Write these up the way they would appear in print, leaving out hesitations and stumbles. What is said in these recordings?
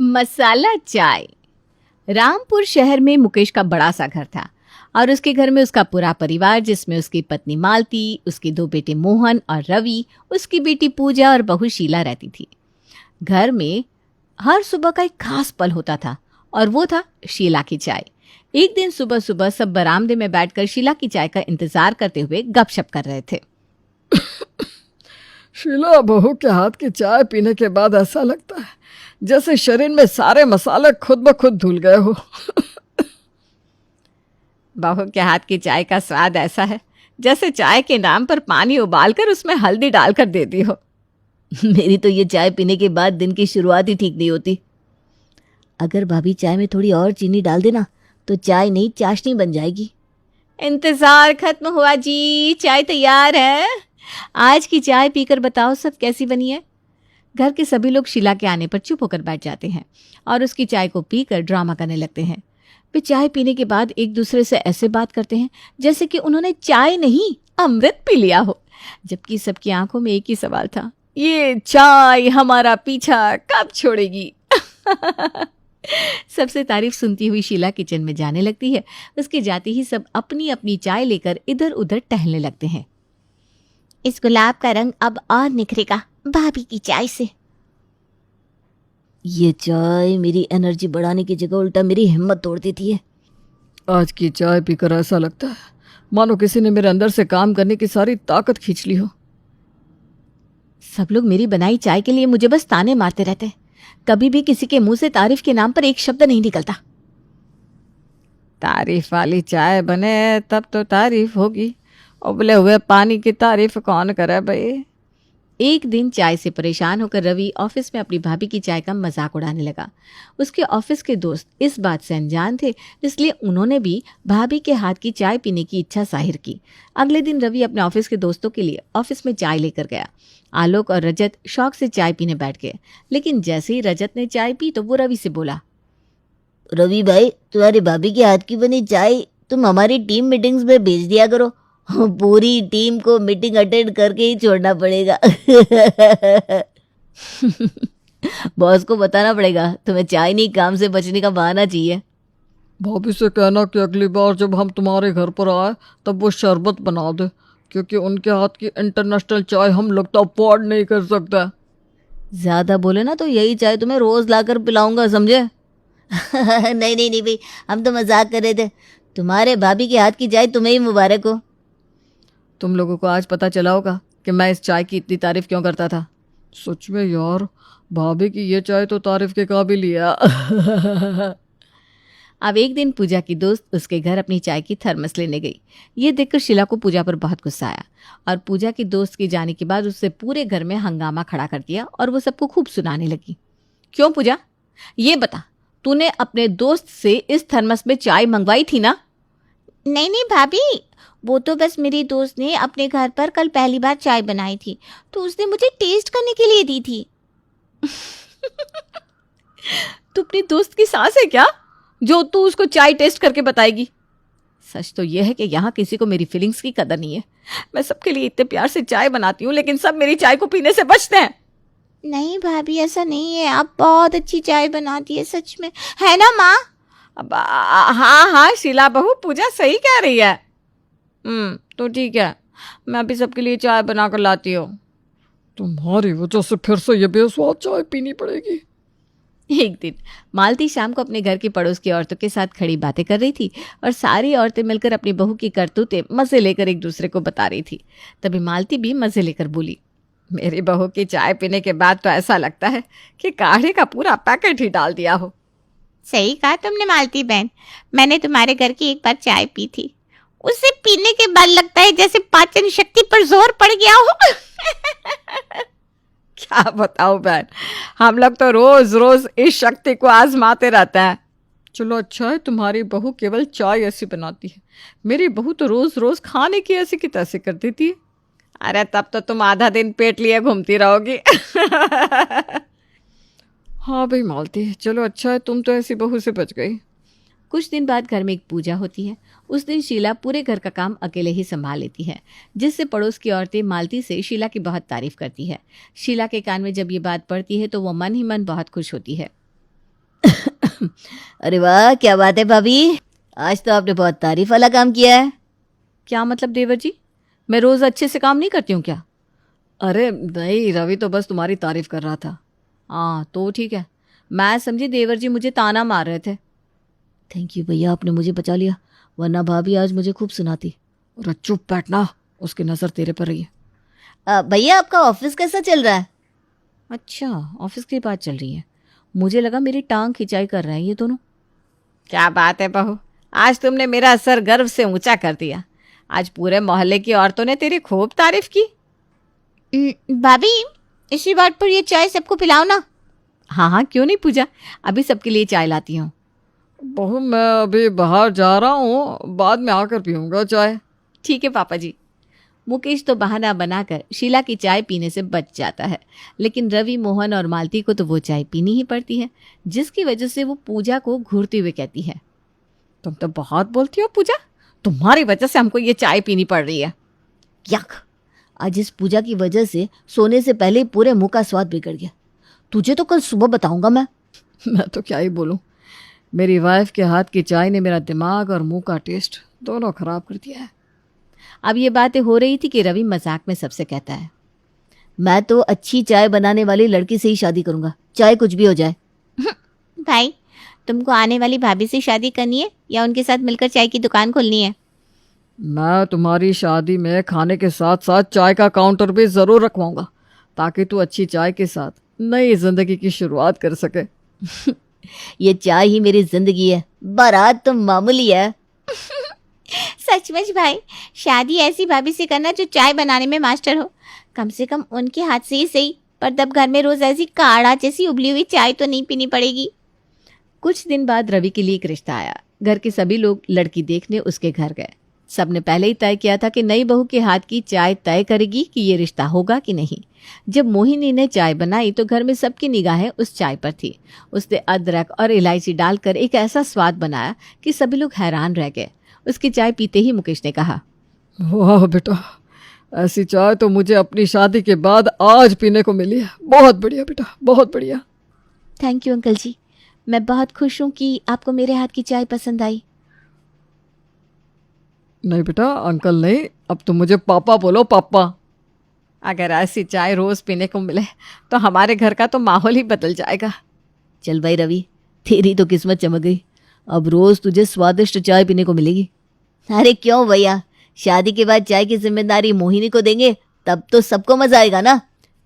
मसाला चाय। रामपुर शहर में मुकेश का बड़ा सा घर था और उसके घर में उसका पूरा परिवार, जिसमें उसकी पत्नी मालती, उसके 2 बेटे मोहन और रवि, उसकी बेटी पूजा और बहू शीला रहती थी। घर में हर सुबह का एक खास पल होता था और वो था शीला की चाय। एक दिन सुबह सुबह सब बरामदे में बैठकर शीला की चाय का इंतजार करते हुए गपशप कर रहे थे। शीला बहू के हाथ की चाय पीने के बाद ऐसा लगता है जैसे शरीर में सारे मसाले खुद ब खुद धुल गए हो। बहू के हाथ की चाय का स्वाद ऐसा है जैसे चाय के नाम पर पानी उबालकर उसमें हल्दी डालकर दे दी हो। मेरी तो ये चाय पीने के बाद दिन की शुरुआत ही ठीक नहीं होती। अगर भाभी चाय में थोड़ी और चीनी डाल देना तो चाय नहीं चाशनी बन जाएगी। इंतजार खत्म हुआ जी, चाय तैयार है। आज की चाय पीकर बताओ सब कैसी बनी है। घर के सभी लोग शीला के आने पर चुप होकर बैठ जाते हैं और उसकी चाय को पीकर ड्रामा करने लगते हैं। वे चाय पीने के बाद एक दूसरे से ऐसे बात करते हैं जैसे कि उन्होंने चाय नहीं अमृत पी लिया हो, जबकि सबकी आंखों में एक ही सवाल था, ये चाय हमारा पीछा कब छोड़ेगी। सबसे तारीफ सुनती हुई शीला किचन में जाने लगती है। उसके जाते ही सब अपनी अपनी चाय लेकर इधर उधर टहलने लगते हैं। इस गुलाब का रंग अब और निखरेगा भाभी की चाय से। ये चाय मेरी एनर्जी बढ़ाने की जगह उल्टा मेरी हिम्मत तोड़ देती है। आज की चाय पीकर ऐसा लगता है मानो किसी ने मेरे अंदर से काम करने की सारी ताकत खींच ली हो। सब लोग मेरी बनाई चाय के लिए मुझे बस ताने मारते रहते हैं। कभी भी किसी के मुंह से तारीफ के नाम पर एक शब्द नहीं निकलता। तारीफ वाली चाय बने तब तो तारीफ होगी, उबले हुए पानी की तारीफ कौन करे भाई। एक दिन चाय से परेशान होकर रवि ऑफिस में अपनी भाभी की चाय का मजाक उड़ाने लगा। उसके ऑफिस के दोस्त इस बात से अनजान थे, इसलिए उन्होंने भी भाभी के हाथ की चाय पीने की इच्छा जाहिर की। अगले दिन रवि अपने ऑफिस के दोस्तों के लिए ऑफिस में चाय लेकर गया। आलोक और रजत शौक से चाय पीने बैठ गए, लेकिन जैसे ही रजत ने चाय पी तो वो रवि से बोला, रवि भाई, तुम्हारी भाभी के हाथ की बनी चाय तुम हमारी टीम मीटिंग्स में भेज दिया करो। पूरी टीम को मीटिंग अटेंड करके ही छोड़ना पड़ेगा। बॉस को बताना पड़ेगा तुम्हें चाय नहीं काम से बचने का बहाना चाहिए। भाभी से कहना कि अगली बार जब हम तुम्हारे घर पर आए तब वो शरबत बना दे, क्योंकि उनके हाथ की इंटरनेशनल चाय हम लोग तो अफोर्ड नहीं कर सकता। ज्यादा बोले ना तो यही चाय तुम्हें रोज लाकर पिलाऊंगा, समझे। नहीं नहीं नहीं भाई, हम तो मजाक कर रहे थे। तुम्हारे भाभी के हाथ की चाय तुम्हें ही मुबारक हो। तुम लोगों को आज पता चला होगा कि मैं इस चाय की इतनी तारीफ क्यों करता था। सच में यार, भाभी की ये चाय तो तारीफ के काबिल ही है। अब एक दिन पूजा की दोस्त उसके घर अपनी चाय की थर्मस लेने गई। ये देखकर शीला को पूजा पर बहुत गुस्सा आया और पूजा की दोस्त के जाने के बाद उससे पूरे घर में हंगामा खड़ा कर दिया और वो सबको खूब सुनाने लगी। क्यों पूजा, ये बता, तूने अपने दोस्त से इस थर्मस में चाय मंगवाई थी ना? नहीं नहीं भाभी, वो तो बस मेरी दोस्त ने अपने घर पर कल पहली बार चाय बनाई थी तो उसने मुझे टेस्ट करने के लिए दी थी। तू अपनी दोस्त की सास है क्या जो तू उसको चाय टेस्ट करके बताएगी? सच तो यह है कि यहाँ किसी को मेरी फीलिंग्स की कदर नहीं है। मैं सबके लिए इतने प्यार से चाय बनाती हूँ, लेकिन सब मेरी चाय को पीने से बचते हैं। नहीं भाभी, ऐसा नहीं है, आप बहुत अच्छी चाय बनाती है, सच में, है ना माँ? अब हाँ हाँ शीला बहू, पूजा सही कह रही है। तो ठीक है, मैं अभी सबके लिए चाय बना कर लाती हूँ। तुम्हारी वजह से फिर से ये बेस्वाद चाय पीनी पड़ेगी। एक दिन मालती शाम को अपने घर के पड़ोस की औरतों के साथ खड़ी बातें कर रही थी और सारी औरतें मिलकर अपनी बहू की करतूतें मजे लेकर एक दूसरे को बता रही थी। तभी मालती भी मजे लेकर बोली, मेरी बहू की चाय पीने के बाद तो ऐसा लगता है कि काढ़े का पूरा पैकेट ही डाल दिया हो। सही कहा तुमने मालती बहन, मैंने तुम्हारे घर की एक बार चाय पी थी, उसे पीने के बाद लगता है जैसे पाचन शक्ति पर जोर पड़ गया हो। क्या बताओ बहन, हम लोग तो रोज रोज इस शक्ति को आजमाते रहते हैं। चलो अच्छा है तुम्हारी बहू केवल चाय ऐसी बनाती है, मेरी बहू तो रोज रोज खाने की ऐसी की तैसी कर देती है। अरे तब तो तुम आधा दिन पेट लिए घूमती रहोगी। हाँ भाई मालती, चलो अच्छा है तुम तो ऐसी बहू से बच गई। कुछ दिन बाद घर में एक पूजा होती है। उस दिन शीला पूरे घर का काम अकेले ही संभाल लेती है, जिससे पड़ोस की औरतें मालती से शीला की बहुत तारीफ करती है। शीला के कान में जब ये बात पड़ती है तो वो मन ही मन बहुत खुश होती है। अरे वाह, क्या बात है भाभी, आज तो आपने बहुत तारीफ वाला काम किया है। क्या मतलब देवर जी, मैं रोज अच्छे से काम नहीं करती हूँ क्या? अरे नहीं, रवि तो बस तुम्हारी तारीफ कर रहा था। हाँ तो ठीक है, मैं समझी देवर जी मुझे ताना मार रहे थे। थैंक यू भैया, आपने मुझे बचा लिया, वरना भाभी आज मुझे खूब सुनाती। और चुप बैठना, उसकी नज़र तेरे पर रही है। भैया आपका ऑफिस कैसा चल रहा है? अच्छा, ऑफिस की बात चल रही है, मुझे लगा मेरी टांग खिंचाई कर रहे हैं ये दोनों। क्या बात है बहू, आज तुमने मेरा सर गर्व से ऊंचा कर दिया। आज पूरे मोहल्ले की औरतों ने तेरी खूब तारीफ की। भाभी, इसी बात पर ये चाय सबको पिलाओ ना। हाँ हाँ, क्यों नहीं पूजा, अभी सबके लिए चाय लाती हूँ। बहू मैं अभी बाहर जा रहा हूँ, बाद में आकर पीऊँगा चाय। ठीक है पापा जी। मुकेश तो बहाना बनाकर शीला की चाय पीने से बच जाता है, लेकिन रवि, मोहन और मालती को तो वो चाय पीनी ही पड़ती है, जिसकी वजह से वो पूजा को घूरते हुए कहती है, तुम तो बहुत बोलती हो पूजा, तुम्हारी वजह से हमको ये चाय पीनी पड़ रही है। यक, आज इस पूजा की वजह से सोने से पहले ही पूरे मुंह का स्वाद बिगड़ गया। तुझे तो कल सुबह बताऊंगा मैं। मैं तो क्या ही बोलूँ, मेरी वाइफ के हाथ की चाय ने मेरा दिमाग और मुंह का टेस्ट दोनों खराब कर दिया है। अब ये बातें हो रही थी कि रवि मजाक में सबसे कहता है, मैं तो अच्छी चाय बनाने वाली लड़की से ही शादी करूंगा, चाहे कुछ भी हो जाए। भाई, तुमको आने वाली भाभी से शादी करनी है या उनके साथ मिलकर चाय की दुकान खोलनी है? मैं तुम्हारी शादी में खाने के साथ साथ चाय का काउंटर भी ज़रूर रखवाऊंगा, ताकि तू अच्छी चाय के साथ नई जिंदगी की शुरुआत कर सके। ये चाय ही मेरी जिंदगी है, बारात तो मामूली है। सचमुच भाई, शादी ऐसी भाभी से करना जो चाय बनाने में मास्टर हो। कम से कम उनके हाथ से ही सही, पर तब घर में रोज ऐसी काढ़ा जैसी उबली हुई चाय तो नहीं पीनी पड़ेगी। कुछ दिन बाद रवि के लिए एक रिश्ता आया। घर के सभी लोग लड़की देखने उसके घर गए। सबने पहले ही तय किया था कि नई बहू के हाथ की चाय तय करेगी कि ये रिश्ता होगा कि नहीं। जब मोहिनी ने चाय बनाई तो घर में सबकी निगाहें उस चाय पर थी। उसने अदरक और इलायची डालकर एक ऐसा स्वाद बनाया कि सभी लोग हैरान रह गए। उसकी चाय पीते ही मुकेश ने कहा, वाह बेटा, ऐसी चाय तो मुझे अपनी शादी के बाद आज पीने को मिली है। बहुत बढ़िया बेटा, बहुत बढ़िया। थैंक यू अंकल जी, मैं बहुत खुश हूँ कि आपको मेरे हाथ की चाय पसंद आई। नहीं बेटा, अंकल नहीं, अब तुम मुझे पापा बोलो, पापा। अगर ऐसी चाय रोज पीने को मिले तो हमारे घर का तो माहौल ही बदल जाएगा। चल भाई रवि, तेरी तो किस्मत चमक गई, अब रोज तुझे स्वादिष्ट चाय पीने को मिलेगी। अरे क्यों भैया, शादी के बाद चाय की जिम्मेदारी मोहिनी को देंगे, तब तो सबको मजा आएगा ना।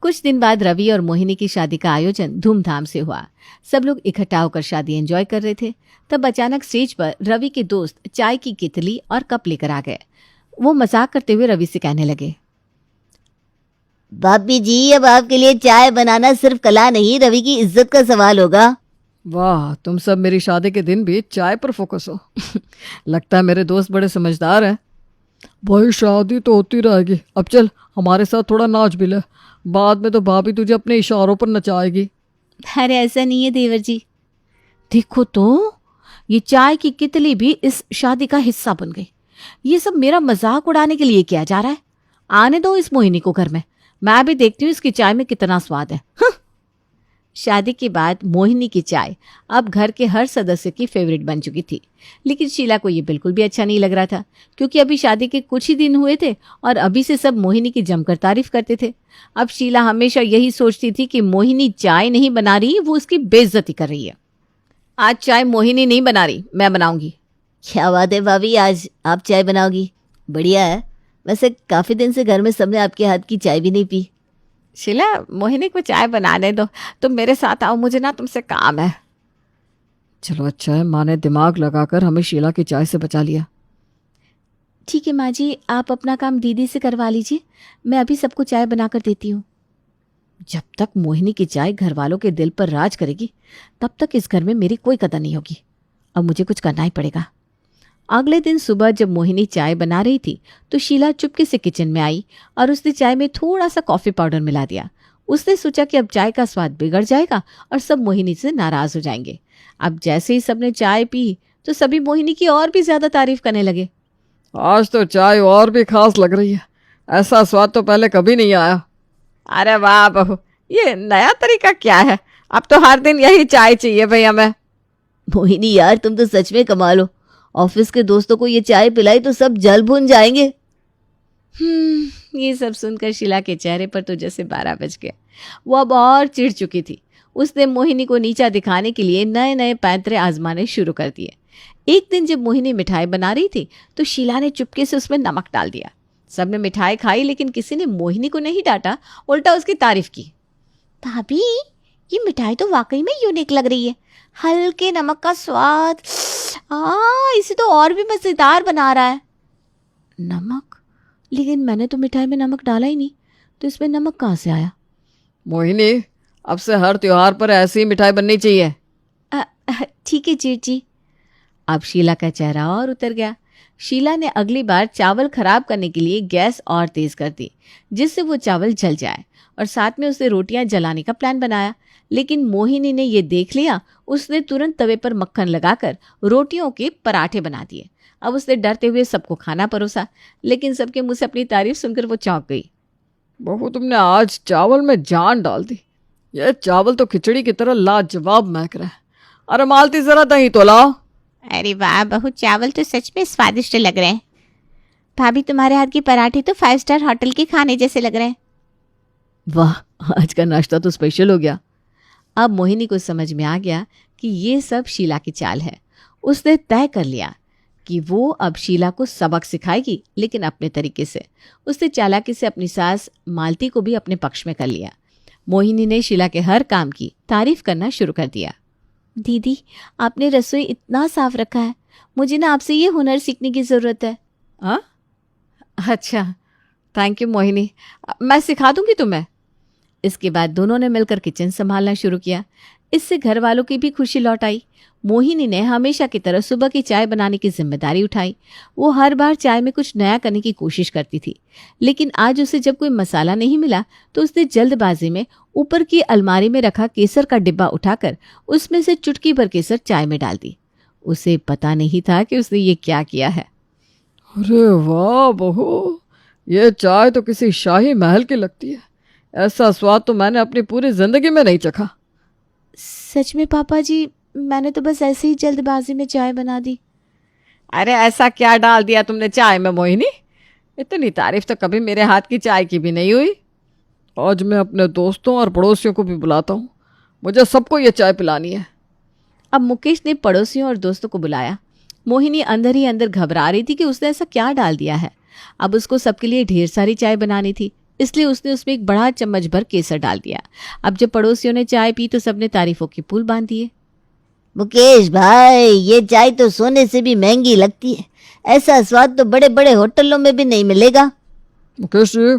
कुछ दिन बाद रवि और मोहिनी की शादी का आयोजन धूमधाम से हुआ। सब लोग इकट्ठा होकर शादी एंजॉय कर रहे थे। तब अचानक स्टेज पर रवि के दोस्त चाय की कितली और कप लेकर आ गए। वो मजाक करते हुए रवि से कहने लगे, भाभी जी, अब आपके लिए चाय बनाना सिर्फ कला नहीं, रवि की इज्जत का सवाल होगा। वाह, तुम सब मेरी शादी के दिन भी चाय पर फोकस हो। लगता है मेरे दोस्त बड़े समझदार हैं। भाई शादी तो होती रहेगी, अब चल हमारे साथ थोड़ा नाच भी ले, बाद में तो भाभी तुझे अपने इशारों पर नचाएगी। अरे ऐसा नहीं है देवर जी, देखो तो ये चाय की कितली भी इस शादी का हिस्सा बन गई। ये सब मेरा मजाक उड़ाने के लिए किया जा रहा है। आने दो इस मोहिनी को घर में, मैं भी देखती हूँ इसकी चाय में कितना स्वाद है। शादी के बाद मोहिनी की चाय अब घर के हर सदस्य की फेवरेट बन चुकी थी। लेकिन शीला को ये बिल्कुल भी अच्छा नहीं लग रहा था, क्योंकि अभी शादी के कुछ ही दिन हुए थे और अभी से सब मोहिनी की जमकर तारीफ करते थे। अब शीला हमेशा यही सोचती थी कि मोहिनी चाय नहीं बना रही, वो उसकी बेइज्जती कर रही है। आज चाय मोहिनी नहीं बना रही, मैं बनाऊंगी। क्या बात है भाभी, आज आप चाय बनाओगी, बढ़िया है। वैसे काफी दिन से घर में सबने आपके हाथ की चाय भी नहीं पी। शीला, मोहिनी को चाय बनाने दो, तुम मेरे साथ आओ, मुझे ना तुमसे काम है। चलो अच्छा है, माँ ने दिमाग लगाकर हमें शीला की चाय से बचा लिया। ठीक है माँ जी, आप अपना काम दीदी से करवा लीजिए, मैं अभी सबको चाय बनाकर देती हूँ। जब तक मोहिनी की चाय घर वालों के दिल पर राज करेगी, तब तक इस घर में मेरी कोई कदर नहीं होगी। अब मुझे कुछ करना ही पड़ेगा। अगले दिन सुबह जब मोहिनी चाय बना रही थी तो शीला चुपके से किचन में आई और उसने चाय में थोड़ा सा कॉफी पाउडर मिला दिया। उसने सोचा कि अब चाय का स्वाद बिगड़ जाएगा और सब मोहिनी से नाराज हो जाएंगे। अब जैसे ही सबने चाय पी तो सभी मोहिनी की और भी ज्यादा तारीफ करने लगे। आज तो चाय और भी खास लग रही है, ऐसा स्वाद तो पहले कभी नहीं आया। अरे वाह बहू, ये नया तरीका क्या है? अब तो हर दिन यही चाय चाहिए भैया। मैं मोहिनी यार, तुम तो सच में कमाल हो। ऑफिस के दोस्तों को ये चाय पिलाई तो सब जल भुन जाएंगे। ये सब सुनकर शीला के चेहरे पर तो जैसे 12 बज गया। वो अब और चिढ़ चुकी थी। उसने मोहिनी को नीचा दिखाने के लिए नए नए पैंतरे आजमाने शुरू कर दिए। एक दिन जब मोहिनी मिठाई बना रही थी तो शीला ने चुपके से उसमें नमक डाल दिया। सबने मिठाई खाई, लेकिन किसी ने मोहिनी को नहीं डांटा, उल्टा उसकी तारीफ की। भाभी, ये मिठाई तो वाकई में यूनिक लग रही है। हल्के नमक का स्वाद, इसे तो और भी मजेदार बना रहा है। नमक? लेकिन मैंने तो मिठाई में नमक डाला ही नहीं, तो इसमें नमक कहाँ से आया? मोहिनी, अब से हर त्योहार पर ऐसी ही मिठाई बननी चाहिए। ठीक है जीत जी। अब शीला का चेहरा और उतर गया। शीला ने अगली बार चावल खराब करने के लिए गैस और तेज कर दी, जिससे वो चावल जल जाए, और साथ में उसे रोटियां जलाने का प्लान बनाया। लेकिन मोहिनी ने ये देख लिया। उसने तुरंत तवे पर मक्खन लगाकर रोटियों के पराठे बना दिए। अब उसने डरते हुए सबको खाना परोसा, लेकिन सबके मुंह से अपनी तारीफ सुनकर वो चौंक गई। बहू, तुमने आज चावल में जान डाल दी। यह चावल तो खिचड़ी की तरह लाजवाब महक रहा है। अरे मालती, जरा दही तो लाओ। अरे वाह बहू, चावल तो सच में स्वादिष्ट लग रहे हैं। भाभी, तुम्हारे हाथ के पराठे तो 5 स्टार होटल के खाने जैसे लग रहे हैं। वाह, आज का नाश्ता तो स्पेशल हो गया। अब मोहिनी को समझ में आ गया कि ये सब शीला की चाल है। उसने तय कर लिया कि वो अब शीला को सबक सिखाएगी, लेकिन अपने तरीके से। उसने चालाकी से अपनी सास मालती को भी अपने पक्ष में कर लिया। मोहिनी ने शीला के हर काम की तारीफ करना शुरू कर दिया। दीदी, आपने रसोई इतना साफ रखा है, मुझे ना आपसे ये हुनर सीखने की ज़रूरत है। हाँ, अच्छा, थैंक यू मोहिनी, मैं सिखा दूंगी तुम्हें। इसके बाद दोनों ने मिलकर किचन संभालना शुरू किया। इससे घर वालों की भी खुशी लौट आई। मोहिनी ने हमेशा की तरह सुबह की चाय बनाने की जिम्मेदारी उठाई। वो हर बार चाय में कुछ नया करने की कोशिश करती थी, लेकिन आज उसे जब कोई मसाला नहीं मिला तो उसने जल्दबाजी में ऊपर की अलमारी में रखा केसर का डिब्बा उठाकर उसमें से चुटकी भर केसर चाय में डाल दी। उसे पता नहीं था कि उसने ये क्या किया है। अरे वाह बहू, ये चाय तो किसी शाही महल की लगती है। ऐसा स्वाद तो मैंने अपनी पूरी जिंदगी में नहीं चखा। सच में पापा जी, मैंने तो बस ऐसे ही जल्दबाजी में चाय बना दी। अरे ऐसा क्या डाल दिया तुमने चाय में मोहिनी? इतनी तारीफ तो कभी मेरे हाथ की चाय की भी नहीं हुई। आज मैं अपने दोस्तों और पड़ोसियों को भी बुलाता हूँ। मुझे सबको ये चाय पिलानी है। अब मुकेश ने पड़ोसियों और दोस्तों को बुलाया। मोहिनी अंदर ही अंदर घबरा रही थी कि उसने ऐसा क्या डाल दिया है। अब उसको सबके लिए ढेर सारी चाय बनानी थी, इसलिए उसने उसमें एक बड़ा चम्मच भर केसर डाल दिया। अब जब पड़ोसियों ने चाय पी तो सबने तारीफों की पुल बांध दिए। मुकेश भाई, ये चाय तो सोने से भी महंगी लगती है। ऐसा स्वाद तो बड़े बड़े होटलों में भी नहीं मिलेगा। मुकेश जी,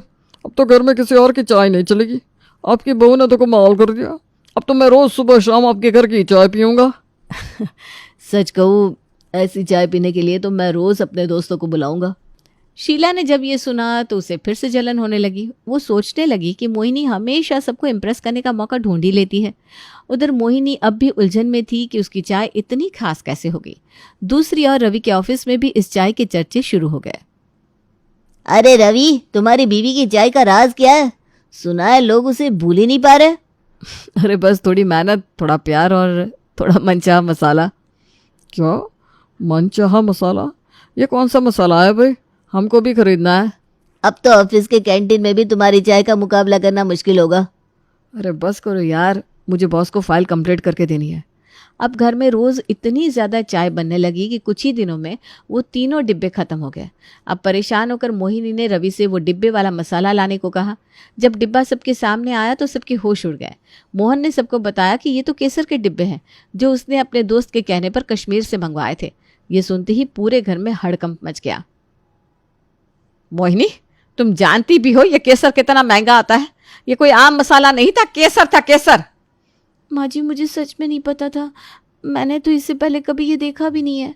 अब तो घर में किसी और की चाय नहीं चलेगी। आपकी बहू ने तो कमाल कर दिया। अब तो मैं रोज सुबह शाम आपके घर की चाय पीऊंगा। सच कहूँ, ऐसी चाय पीने के लिए तो मैं रोज अपने दोस्तों को बुलाऊंगा। शीला ने जब ये सुना तो उसे फिर से जलन होने लगी। वो सोचने लगी कि मोहिनी हमेशा सबको इम्प्रेस करने का मौका ढूंढ ही लेती है। उधर मोहिनी अब भी उलझन में थी कि उसकी चाय इतनी खास कैसे हो गई। दूसरी ओर रवि के ऑफिस में भी इस चाय के चर्चे शुरू हो गए। अरे रवि, तुम्हारी बीवी की चाय का राज क्या है? सुना है लोग उसे भूल ही नहीं पा रहे। अरे बस थोड़ी मेहनत, थोड़ा प्यार और थोड़ा मनचाहा मसाला। क्या मनचाहा मसाला? ये कौन सा मसाला है भाई? हमको भी खरीदना है। अब तो ऑफिस के कैंटीन में भी तुम्हारी चाय का मुकाबला करना मुश्किल होगा। अरे बस करो यार, मुझे बॉस को फाइल कंप्लीट करके देनी है। अब घर में रोज इतनी ज्यादा चाय बनने लगी कि कुछ ही दिनों में वो तीनों डिब्बे खत्म हो गए। अब परेशान होकर मोहिनी ने रवि से वो डिब्बे वाला मसाला लाने को कहा। जब डिब्बा सबके सामने आया तो सबके होश उड़ गए। मोहन ने सबको बताया कि ये तो केसर के डिब्बे हैं, जो उसने अपने दोस्त के कहने पर कश्मीर से मंगवाए थे। ये सुनते ही पूरे घर में हड़कंप मच गया। मोहिनी, तुम जानती भी हो ये केसर कितना महंगा आता है। ये कोई आम मसाला नहीं था, केसर था, केसर। माँ जी, मुझे सच में नहीं पता था। मैंने तो इससे पहले कभी ये देखा भी नहीं है।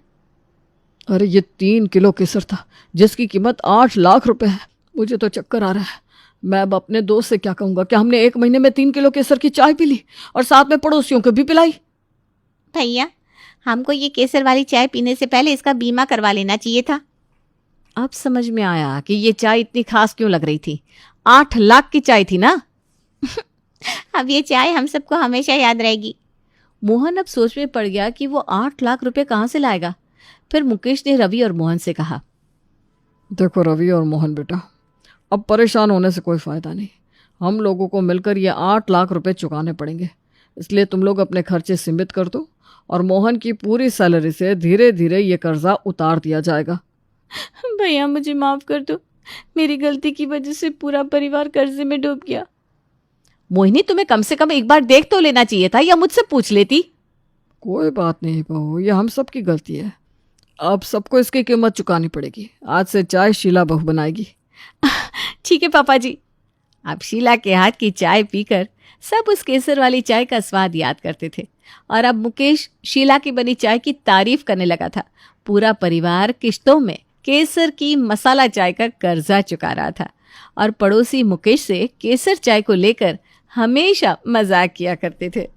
अरे ये 3 किलो केसर था, जिसकी कीमत 8 लाख रुपए है। मुझे तो चक्कर आ रहा है। मैं अब अपने दोस्त से क्या कहूँगा कि हमने 1 महीने में 3 किलो केसर की चाय पी ली और साथ में पड़ोसियों को भी पिलाई। भैया, हमको ये केसर वाली चाय पीने से पहले इसका बीमा करवा लेना चाहिए था। अब समझ में आया कि ये चाय इतनी खास क्यों लग रही थी। 8 लाख की चाय थी ना। अब ये चाय हम सबको हमेशा याद रहेगी। मोहन अब सोच में पड़ गया कि वो 8 लाख रुपए कहाँ से लाएगा। फिर मुकेश ने रवि और मोहन से कहा, देखो रवि और मोहन बेटा, अब परेशान होने से कोई फ़ायदा नहीं। हम लोगों को मिलकर ये 8 लाख रुपए चुकाने पड़ेंगे, इसलिए तुम लोग अपने खर्चे सीमित कर दो और मोहन की पूरी सैलरी से धीरे धीरे ये कर्जा उतार दिया जाएगा। भैया मुझे माफ कर दो, मेरी गलती की वजह से पूरा परिवार कर्जे में डूब गया। मोहिनी, तुम्हें कम से कम एक बार देख तो लेना चाहिए था या मुझसे पूछ लेती। कोई बात नहीं बहू, ये हम सब की गलती है। अब सबको इसकी कीमत चुकानी पड़ेगी। आज से चाय शीला बहू बनाएगी। ठीक है पापा जी। अब शीला के हाथ की चाय पीकर सब उस केसर वाली चाय का स्वाद याद करते थे और अब मुकेश शीला की बनी चाय की तारीफ करने लगा था। पूरा परिवार किश्तों में केसर की मसाला चाय का कर्जा चुका रहा था और पड़ोसी मुकेश से केसर चाय को लेकर हमेशा मजाक किया करते थे।